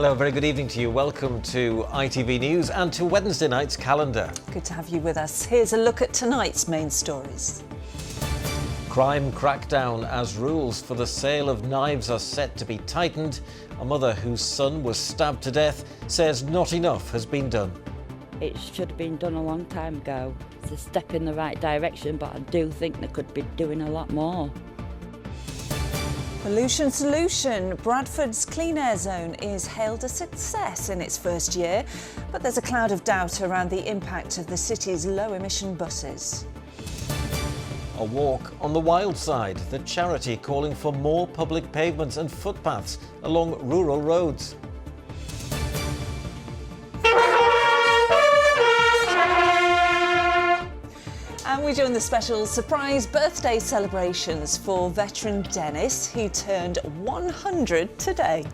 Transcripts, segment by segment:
Hello, very good evening to you. Welcome to ITV News and to Wednesday night's calendar. Good to have you with us. Here's a look at tonight's main stories. Crime crackdown as rules for the sale of knives are set to be tightened. A mother whose son was stabbed to death says not enough has been done. It should have been done a long time ago. It's a step in the right direction, but I do think they could be doing a lot more. Pollution solution. Bradford's clean air zone is hailed a success in its first year, but there's a cloud of doubt around the impact of the city's low-emission buses. A walk on the wild side, the charity calling for more public pavements and footpaths along rural roads. And we join the special surprise birthday celebrations for veteran Dennis, who turned 100 today.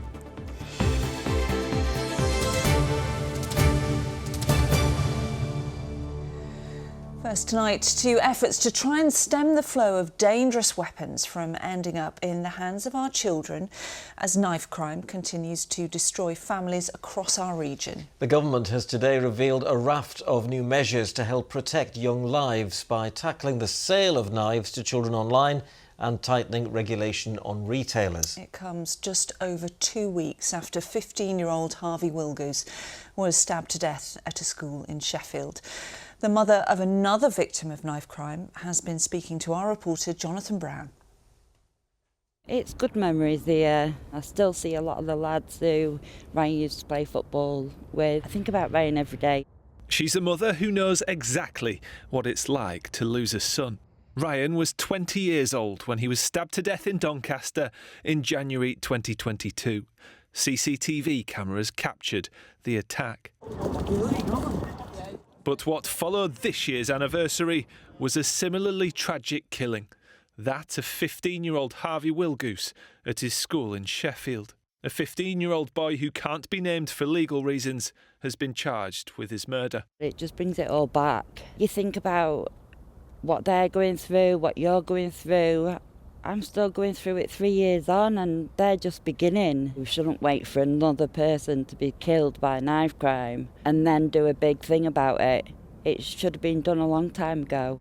First tonight, to efforts to try and stem the flow of dangerous weapons from ending up in the hands of our children as knife crime continues to destroy families across our region. The government has today revealed a raft of new measures to help protect young lives by tackling the sale of knives to children online and tightening regulation on retailers. It comes just over 2 weeks after 15-year-old Harvey Wilgoose was stabbed to death at a school in Sheffield. The mother of another victim of knife crime has been speaking to our reporter Jonathan Brown. It's good memories there. I still see a lot of the lads who Ryan used to play football with. I think about Ryan every day. She's a mother who knows exactly what it's like to lose a son. Ryan was 20 years old when he was stabbed to death in Doncaster in January 2022. CCTV cameras captured the attack. But what followed this year's anniversary was a similarly tragic killing. That of 15-year-old Harvey Wilgoose at his school in Sheffield. A 15-year-old boy who can't be named for legal reasons has been charged with his murder. It just brings it all back. You think about what they're going through, what you're going through. I'm still going through it 3 years on and they're just beginning. We shouldn't wait for another person to be killed by a knife crime and then do a big thing about it. It should have been done a long time ago.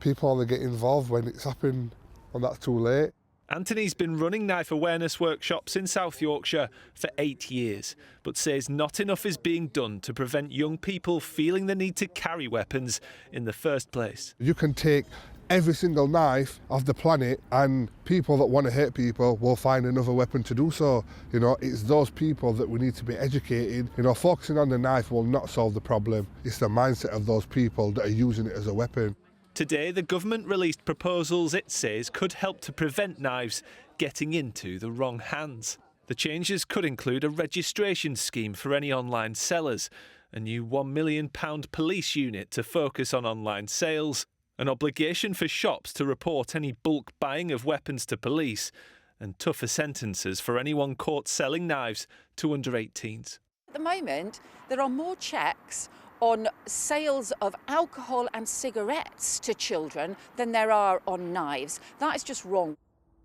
People only get involved when it's happened and that's too late. Anthony's been running knife awareness workshops in South Yorkshire for 8 years, but says not enough is being done to prevent young people feeling the need to carry weapons in the first place. You can take every single knife off the planet and people that want to hurt people will find another weapon to do so. You know, it's those people that we need to be educated. You know, focusing on the knife will not solve the problem. It's the mindset of those people that are using it as a weapon. Today, the government released proposals it says could help to prevent knives getting into the wrong hands. The changes could include a registration scheme for any online sellers, a new £1 million police unit to focus on online sales, an obligation for shops to report any bulk buying of weapons to police, and tougher sentences for anyone caught selling knives to under 18s. At the moment, there are more checks on sales of alcohol and cigarettes to children than there are on knives. That is just wrong.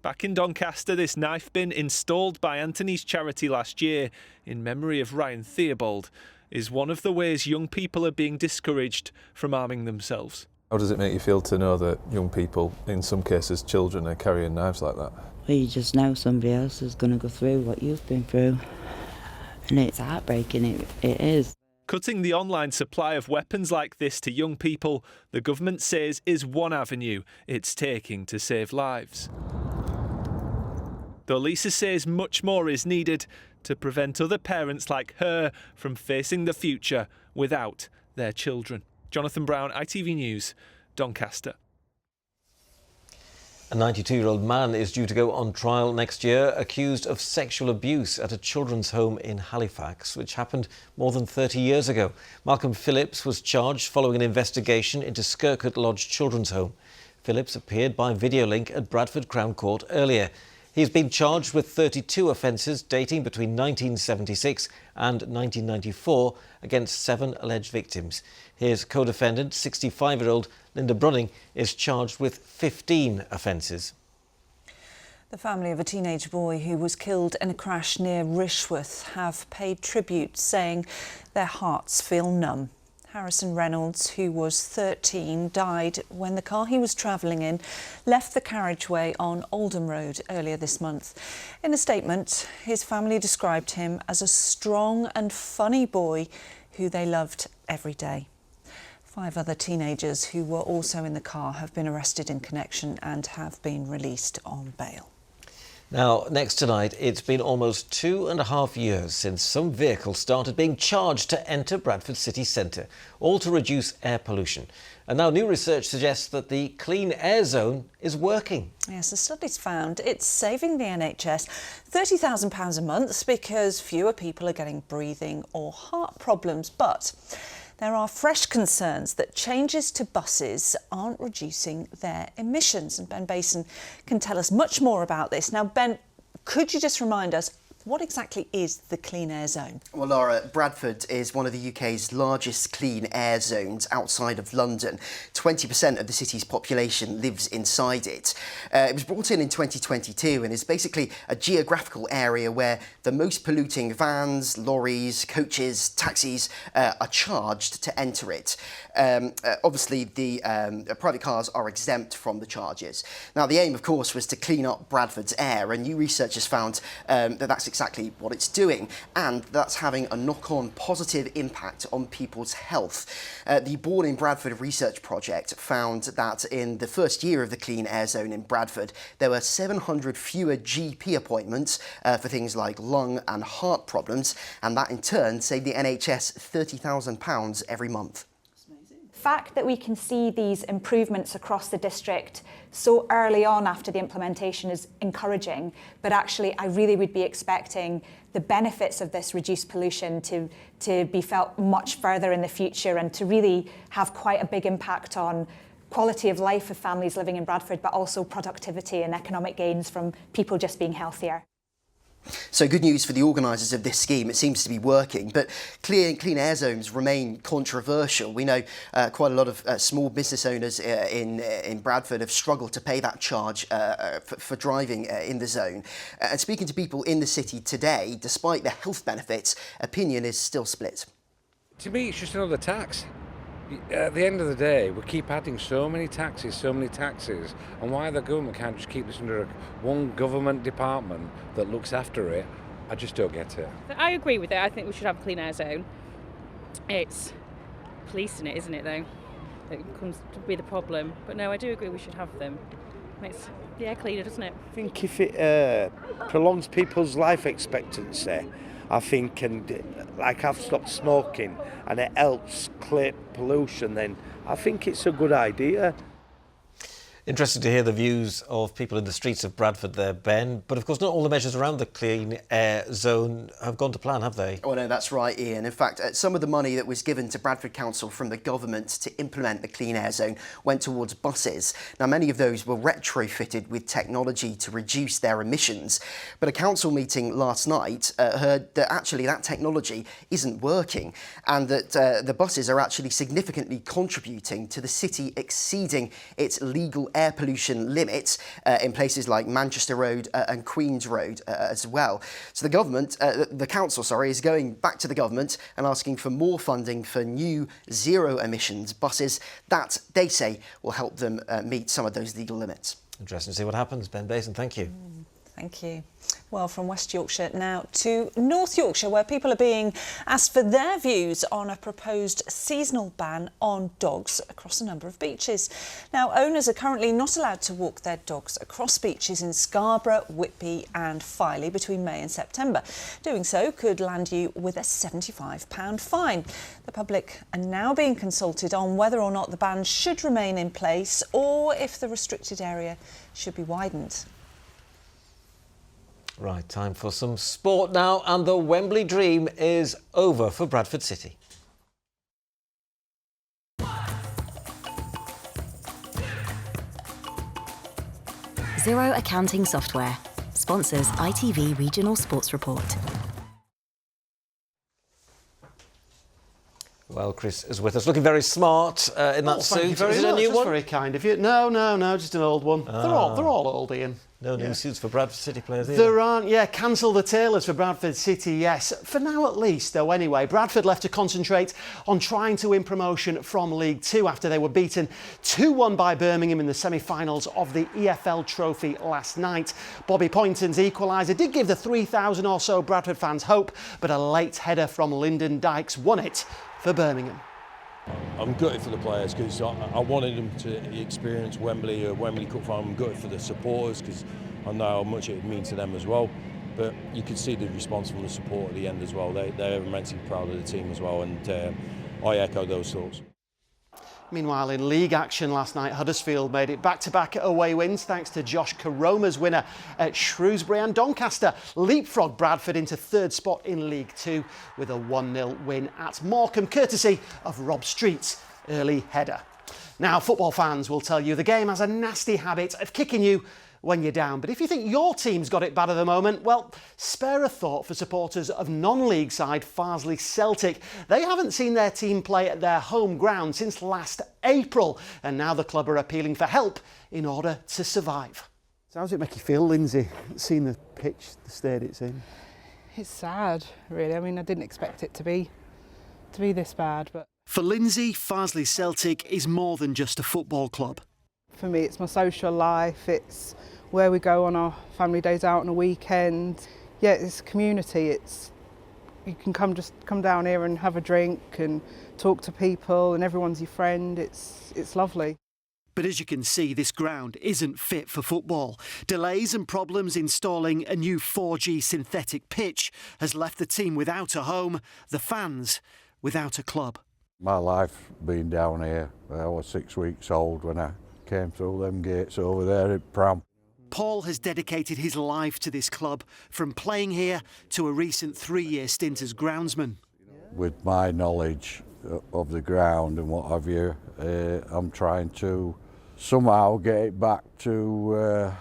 Back in Doncaster, this knife bin installed by Anthony's charity last year in memory of Ryan Theobald is one of the ways young people are being discouraged from arming themselves. How does it make you feel to know that young people, in some cases children, are carrying knives like that? Well, you just know somebody else is going to go through what you've been through. And it's heartbreaking, it is. Cutting the online supply of weapons like this to young people, the government says, is one avenue it's taking to save lives. Though Lisa says much more is needed to prevent other parents like her from facing the future without their children. Jonathan Brown, ITV News, Doncaster. A 92-year-old man is due to go on trial next year, accused of sexual abuse at a children's home in Halifax, which happened more than 30 years ago. Malcolm Phillips was charged following an investigation into Skircutt Lodge Children's Home. Phillips appeared by video link at Bradford Crown Court earlier. He's been charged with 32 offences dating between 1976 and 1994 against 7 alleged victims. His co-defendant, 65-year-old Linda Brunning, is charged with 15 offences. The family of a teenage boy who was killed in a crash near Rishworth have paid tribute, saying their hearts feel numb. Harrison Reynolds, who was 13, died when the car he was travelling in left the carriageway on Oldham Road earlier this month. In a statement, his family described him as a strong and funny boy who they loved every day. 5 other teenagers who were also in the car have been arrested in connection and have been released on bail. Now, next tonight, it's been almost 2.5 years since some vehicles started being charged to enter Bradford city centre, all to reduce air pollution. And now new research suggests that the clean air zone is working. Yes, the study's found it's saving the NHS £30,000 a month because fewer people are getting breathing or heart problems. But there are fresh concerns that changes to buses aren't reducing their emissions. And Ben Bason can tell us much more about this. Now, Ben, could you just remind us, what exactly is the clean air zone? Well, Laura, Bradford is one of the UK's largest clean air zones outside of London. 20% of the city's population lives inside it. It was brought in 2022 and is basically a geographical area where the most polluting vans, lorries, coaches, taxis are charged to enter it. Obviously, the private cars are exempt from the charges. Now, the aim, of course, was to clean up Bradford's air, and new research has found that that's exactly what it's doing, and that's having a knock-on positive impact on people's health. The Born in Bradford research project found that in the first year of the clean air zone in Bradford, there were 700 fewer GP appointments for things like lung and heart problems, and that in turn saved the NHS £30,000 every month. The fact that we can see these improvements across the district so early on after the implementation is encouraging, but actually I really would be expecting the benefits of this reduced pollution to be felt much further in the future and to really have quite a big impact on quality of life of families living in Bradford, but also productivity and economic gains from people just being healthier. So good news for the organisers of this scheme. It seems to be working, but clean air zones remain controversial. We know quite a lot of small business owners in Bradford have struggled to pay that charge for driving in the zone. And speaking to people in the city today, despite the health benefits, opinion is still split. To me, it's just another tax. At the end of the day, we keep adding so many taxes, and why the government can't just keep this under one government department that looks after it, I just don't get it. I agree with it. I think we should have a clean air zone. It's policing it, isn't it, though? That comes to be the problem. But no, I do agree we should have them. Makes the air cleaner, doesn't it? I think if it prolongs people's life expectancy, I think, and like I've stopped smoking and it helps clear pollution, then I think it's a good idea. Interesting to hear the views of people in the streets of Bradford there, Ben. But of course, not all the measures around the clean air zone have gone to plan, have they? Oh no, that's right, Ian. In fact, some of the money that was given to Bradford Council from the government to implement the clean air zone went towards buses. Now, many of those were retrofitted with technology to reduce their emissions. But a council meeting last night heard that actually that technology isn't working and that the buses are actually significantly contributing to the city exceeding its legal air pollution limits in places like Manchester Road and Queen's Road as well. So the council, is going back to the government and asking for more funding for new zero emissions buses that they say will help them meet some of those legal limits. Interesting to see what happens. Ben Bason, thank you. Thank you. Well, from West Yorkshire now to North Yorkshire, where people are being asked for their views on a proposed seasonal ban on dogs across a number of beaches. Now, owners are currently not allowed to walk their dogs across beaches in Scarborough, Whitby and Filey between May and September. Doing so could land you with a £75 fine. The public are now being consulted on whether or not the ban should remain in place or if the restricted area should be widened. Right, time for some sport now, and the Wembley dream is over for Bradford City. Xero Accounting Software sponsors ITV Regional Sports Report. Well, Chris is with us, looking very smart in that suit. Thank you very is it much. a new That's one? very kind of you. No, just an old one. They're all old, Ian. No new suits for Bradford City players either. There aren't, cancel the tailors for Bradford City, yes. For now at least, though, anyway. Bradford left to concentrate on trying to win promotion from League Two after they were beaten 2-1 by Birmingham in the semi-finals of the EFL Trophy last night. Bobby Poynton's equaliser did give the 3,000 or so Bradford fans hope, but a late header from Lyndon Dykes won it for Birmingham. I'm gutted for the players because I wanted them to experience Wembley, a Wembley Cup final. I'm gutted for the supporters because I know how much it would mean to them as well. But you could see the response from the support at the end as well. They're immensely proud of the team as well, and I echo those thoughts. Meanwhile, in league action last night, Huddersfield made it back-to-back away wins thanks to Josh Karoma's winner at Shrewsbury, and Doncaster leapfrogged Bradford into third spot in League Two with a 1-0 win at Morecambe, courtesy of Rob Street's early header. Now, football fans will tell you the game has a nasty habit of kicking you when you're down. But if you think your team's got it bad at the moment, well, spare a thought for supporters of non-league side Farsley Celtic. They haven't seen their team play at their home ground since last April, and now the club are appealing for help in order to survive. So how does it make you feel, Lindsay, seeing the pitch, the state it's in? It's sad, really. I mean, I didn't expect it to be this bad, but... For Lindsay, Farsley Celtic is more than just a football club. For me, it's my social life, it's where we go on our family days out on a weekend. Yeah, it's community. You can come down here and have a drink and talk to people, and everyone's your friend. It's lovely. But as you can see, this ground isn't fit for football. Delays and problems installing a new 4G synthetic pitch has left the team without a home, the fans without a club. My life being down here, I was 6 weeks old when I came through them gates over there at Pram. Paul has dedicated his life to this club, from playing here to a recent 3-year stint as groundsman. With my knowledge of the ground and what have you, I'm trying to somehow get it back to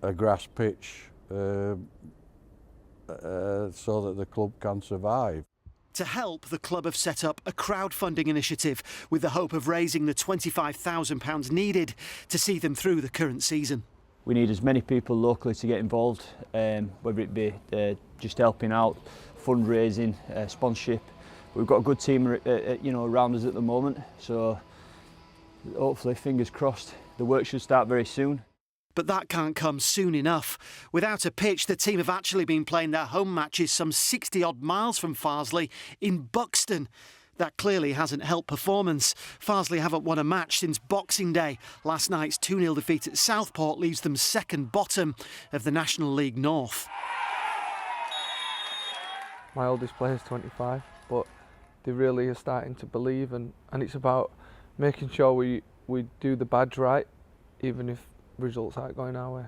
a grass pitch so that the club can survive. To help, the club have set up a crowdfunding initiative with the hope of raising the £25,000 needed to see them through the current season. We need as many people locally to get involved, whether it be just helping out, fundraising, sponsorship. We've got a good team, around us at the moment, so hopefully, fingers crossed, the work should start very soon. But that can't come soon enough. Without a pitch, the team have actually been playing their home matches some 60-odd miles from Farsley in Buxton. That clearly hasn't helped performance. Farsley haven't won a match since Boxing Day. Last night's 2-0 defeat at Southport leaves them second bottom of the National League North. My oldest player is 25, but they really are starting to believe, and it's about making sure we do the badge right, even if results aren't going our way.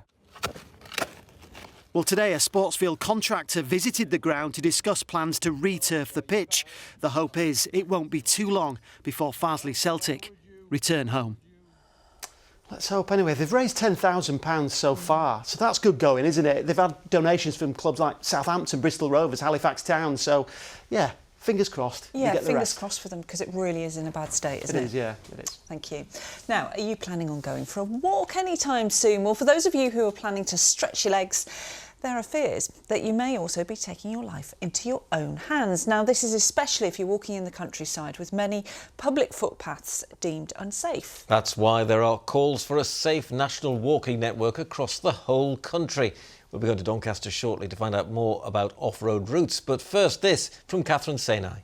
Well, today a Sportsfield contractor visited the ground to discuss plans to re-turf the pitch. The hope is it won't be too long before Farsley Celtic return home. Let's hope anyway. They've raised £10,000 so far, so that's good going, isn't it? They've had donations from clubs like Southampton, Bristol Rovers, Halifax Town, so yeah, fingers crossed. Yeah, fingers crossed for them, because it really is in a bad state, isn't it? It is, yeah, it is. Thank you. Now, are you planning on going for a walk anytime soon? Well, for those of you who are planning to stretch your legs, there are fears that you may also be taking your life into your own hands. Now, this is especially if you're walking in the countryside, with many public footpaths deemed unsafe. That's why there are calls for a safe national walking network across the whole country. We'll be going to Doncaster shortly to find out more about off-road routes. But first, this from Catherine Senai.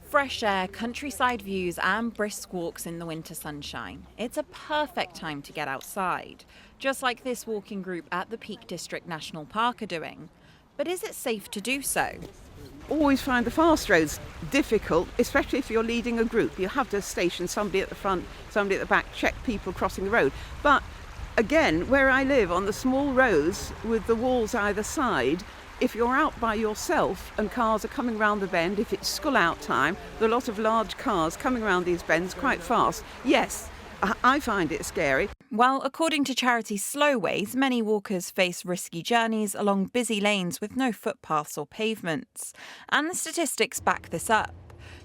Fresh air, countryside views and brisk walks in the winter sunshine. It's a perfect time to get outside, just like this walking group at the Peak District National Park are doing. But is it safe to do so? Always find the fast roads difficult, especially if you're leading a group. You have to station somebody at the front, somebody at the back, check people crossing the road. But again, where I live, on the small roads with the walls either side, if you're out by yourself and cars are coming round the bend, if it's school out time, there are a lot of large cars coming around these bends quite fast. Yes, I find it scary. Well, according to charity Slowways, many walkers face risky journeys along busy lanes with no footpaths or pavements. And the statistics back this up.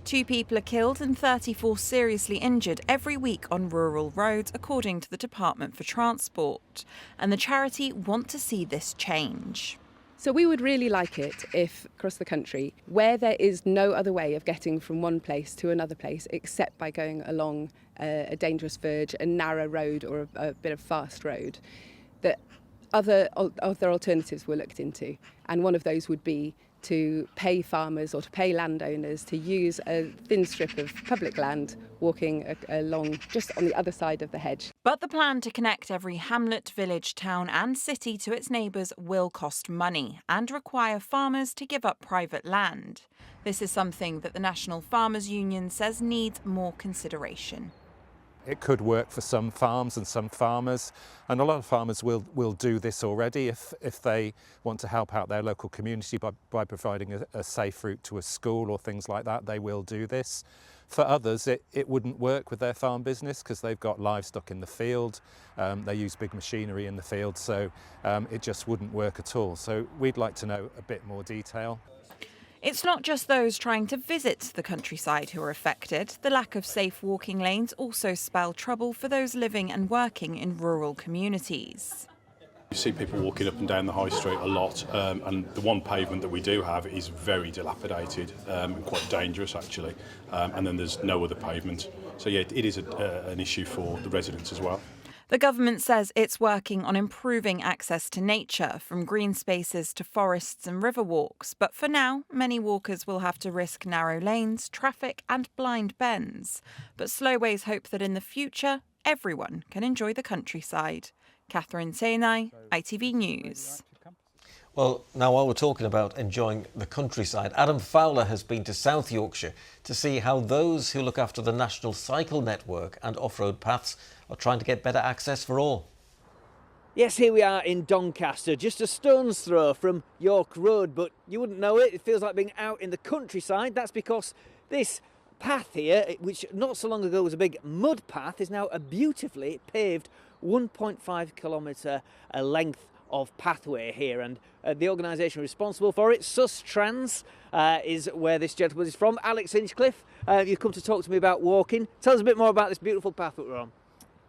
2 people are killed and 34 seriously injured every week on rural roads, according to the Department for Transport. And the charity want to see this change. So we would really like it if, across the country, where there is no other way of getting from one place to another place except by going along a dangerous verge, a narrow road or a bit of fast road, that other alternatives were looked into. And one of those would be to pay farmers or to pay landowners to use a thin strip of public land walking along just on the other side of the hedge. But the plan to connect every hamlet, village, town and city to its neighbours will cost money and require farmers to give up private land. This is something that the National Farmers Union says needs more consideration. It could work for some farms and some farmers, and a lot of farmers will do this already if they want to help out their local community by providing a safe route to a school or things like that. They will do this. For others, it wouldn't work with their farm business because they've got livestock in the field, they use big machinery in the field, so it just wouldn't work at all. So we'd like to know a bit more detail. It's not just those trying to visit the countryside who are affected. The lack of safe walking lanes also spell trouble for those living and working in rural communities. You see people walking up and down the high street a lot, and the one pavement that we do have is very dilapidated and quite dangerous actually, and then there's no other pavement. So yeah, it is an issue for the residents as well. The government says it's working on improving access to nature, from green spaces to forests and river walks. But for now, many walkers will have to risk narrow lanes, traffic and blind bends. But Slowways hope that in the future, everyone can enjoy the countryside. Catherine Senai, ITV News. Well, now while we're talking about enjoying the countryside, Adam Fowler has been to South Yorkshire to see how those who look after the National Cycle Network and off-road paths are trying to get better access for all. Yes, here we are in Doncaster, just a stone's throw from York Road, but you wouldn't know it. It feels like being out in the countryside. That's because this path here, which not so long ago was a big mud path, is now a beautifully paved 1.5 kilometre length of pathway here, and the organisation responsible for it, Sustrans, is where this gentleman is from. Alex Hinchcliffe, you've come to talk to me about walking. Tell us a bit more about this beautiful path that we're on.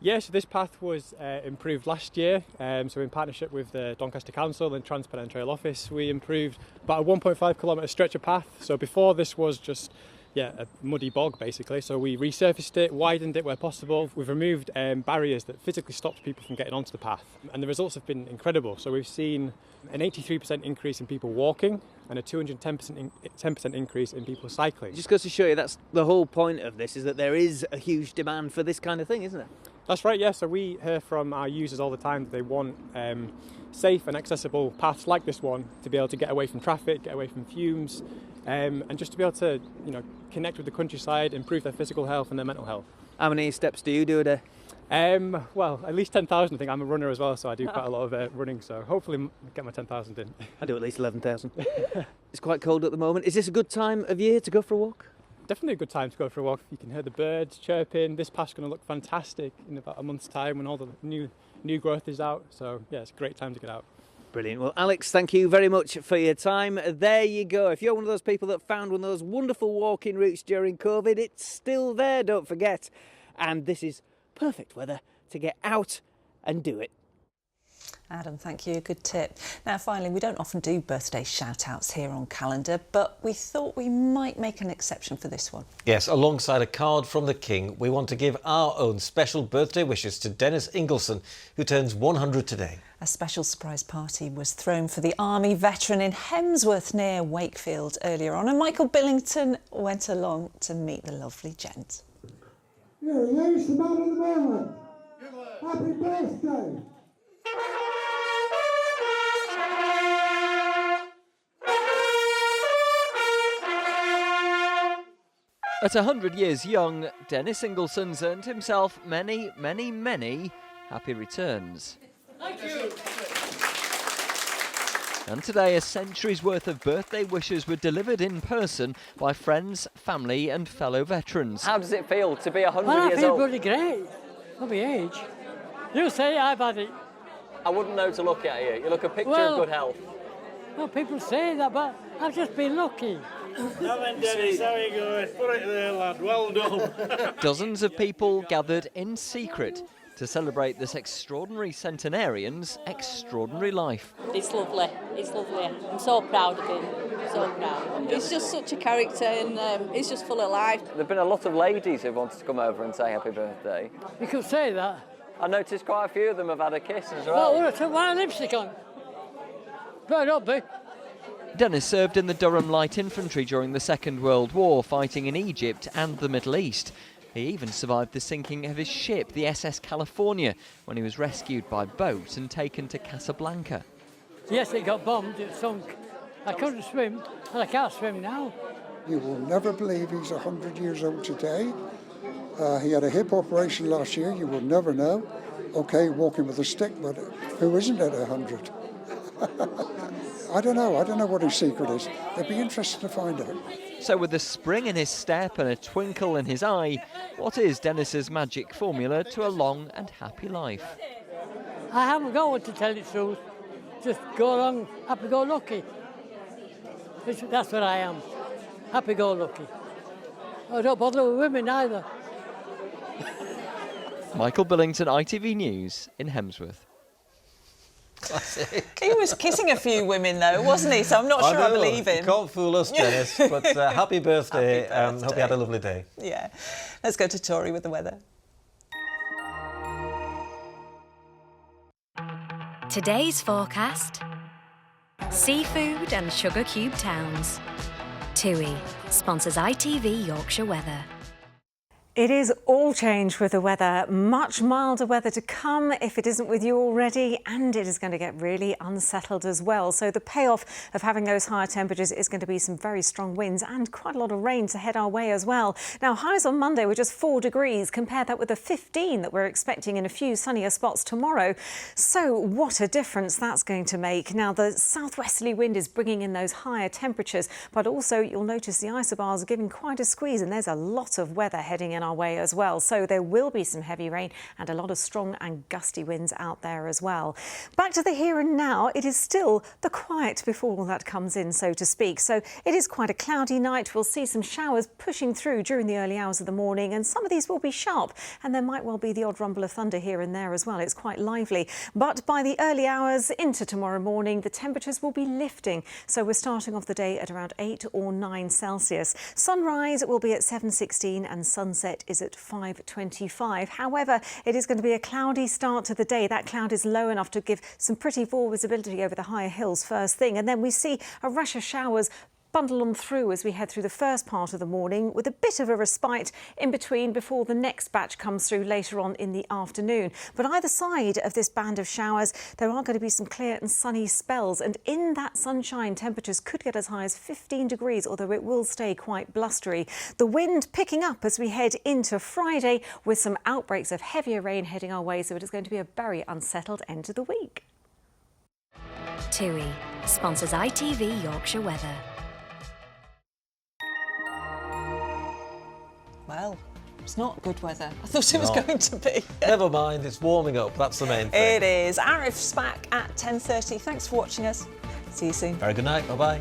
Yes, so this path was improved last year, so in partnership with the Doncaster Council and Transpennine Trail Office, we improved about a 1.5 kilometre stretch of path. So before this was just a muddy bog basically, so we resurfaced it, widened it where possible. We've removed barriers that physically stopped people from getting onto the path, and the results have been incredible. So we've seen an 83% increase in people walking and a 210% increase in people cycling. Just goes to show you that's the whole point of this, is that there is a huge demand for this kind of thing, isn't it? That's right, yes. So we hear from our users all the time that they want safe and accessible paths like this one to be able to get away from traffic, get away from fumes, and just to be able to, connect with the countryside, improve their physical health and their mental health. How many steps do you do a day? Well, at least 10,000. I think I'm a runner as well, so I do quite a lot of running. So hopefully get my 10,000 in. I do at least 11,000. It's quite cold at the moment. Is this a good time of year to go for a walk? Definitely a good time to go for a walk. You can hear the birds chirping. This path's going to look fantastic in about a month's time when all the new growth is out. So yeah, it's a great time to get out. Brilliant. Well, Alex, thank you very much for your time. There you go. If you're one of those people that found one of those wonderful walking routes during COVID, it's still there, don't forget. And this is perfect weather to get out and do it. Adam, thank you. Good tip. Now, finally, we don't often do birthday shout-outs here on Calendar, but we thought we might make an exception for this one. Yes, alongside a card from the King, we want to give our own special birthday wishes to Dennis Ingleson, who turns 100 today. A special surprise party was thrown for the Army veteran in Hemsworth near Wakefield earlier on, and Michael Billington went along to meet the lovely gent. You're the youngest man in the moment. Happy birthday. At 100 years young, Dennis Ingleson's earned himself many, many, many happy returns. Thank you. And today, a century's worth of birthday wishes were delivered in person by friends, family and fellow veterans. How does it feel to be 100 I years feel old? bloody great, at my age. You say I've had it. I wouldn't know to look at you. You look a picture Well, of good health. Well, people say that, but I've just been lucky. Come on, Dennis, how are you going? Put it there, lad. Well done. Dozens of people gathered in secret to celebrate this extraordinary centenarian's extraordinary life. It's lovely. It's lovely. I'm so proud of him. So proud. He's just such a character, and he's just full of life. There have been a lot of ladies who wanted to come over and say happy birthday. You could say that. I noticed quite a few of them have had a kiss as Well, well. I took my lipstick on. Better not be. Dennis served in the Durham Light Infantry during the Second World War, fighting in Egypt and the Middle East. He even survived the sinking of his ship, the SS California, when he was rescued by boat and taken to Casablanca. Yes, it got bombed, it sunk. I couldn't swim, and I can't swim now. You will never believe he's 100 years old today. He had a hip operation last year, you will never know. Okay, walking with a stick, but who isn't at 100? I don't know what his secret is. It'd be interesting to find out. So with a spring in his step and a twinkle in his eye, what is Dennis's magic formula to a long and happy life? I haven't got one, to tell you the truth. Just go along, happy-go-lucky. That's what I am, happy-go-lucky. I don't bother with women either. Michael Billington, ITV News in Hemsworth. Classic. He was kissing a few women though, wasn't he? So I'm not sure I believe him. You can't fool us, Dennis. But happy birthday. Hope you had a lovely day. Yeah. Let's go to Tori with the weather. Today's forecast: seafood and sugar cube towns. TUI sponsors ITV Yorkshire Weather. It is all change with the weather. Much milder weather to come if it isn't with you already, and it is going to get really unsettled as well. So the payoff of having those higher temperatures is going to be some very strong winds and quite a lot of rain to head our way as well. Now, highs on Monday were just 4 degrees. Compare that with the 15 that we're expecting in a few sunnier spots tomorrow. So what a difference that's going to make. Now, the southwesterly wind is bringing in those higher temperatures, but also you'll notice the isobars are giving quite a squeeze, and there's a lot of weather heading in our way as well. So there will be some heavy rain and a lot of strong and gusty winds out there as well. Back to the here and now, it is still the quiet before all that comes in, so to speak. So it is quite a cloudy night. We'll see some showers pushing through during the early hours of the morning, and some of these will be sharp, and there might well be the odd rumble of thunder here and there as well. It's quite lively. But by the early hours into tomorrow morning, the temperatures will be lifting. So we're starting off the day at around 8 or 9 Celsius. Sunrise will be at 7:16 and sunset is at 5:25. However, it is going to be a cloudy start to the day. That cloud is low enough to give some pretty full visibility over the higher hills first thing. And then we see a rush of showers bundle on through as we head through the first part of the morning, with a bit of a respite in between before the next batch comes through later on in the afternoon. But either side of this band of showers, there are going to be some clear and sunny spells, and in that sunshine, temperatures could get as high as 15 degrees, although it will stay quite blustery. The wind picking up as we head into Friday, with some outbreaks of heavier rain heading our way, so it is going to be a very unsettled end to the week. TUI sponsors ITV Yorkshire Weather. Well, it's not good weather. I thought it was going to be. Never mind, it's warming up. That's the main thing. It is. Arif's back at 10:30. Thanks for watching us. See you soon. Very good night. Bye-bye.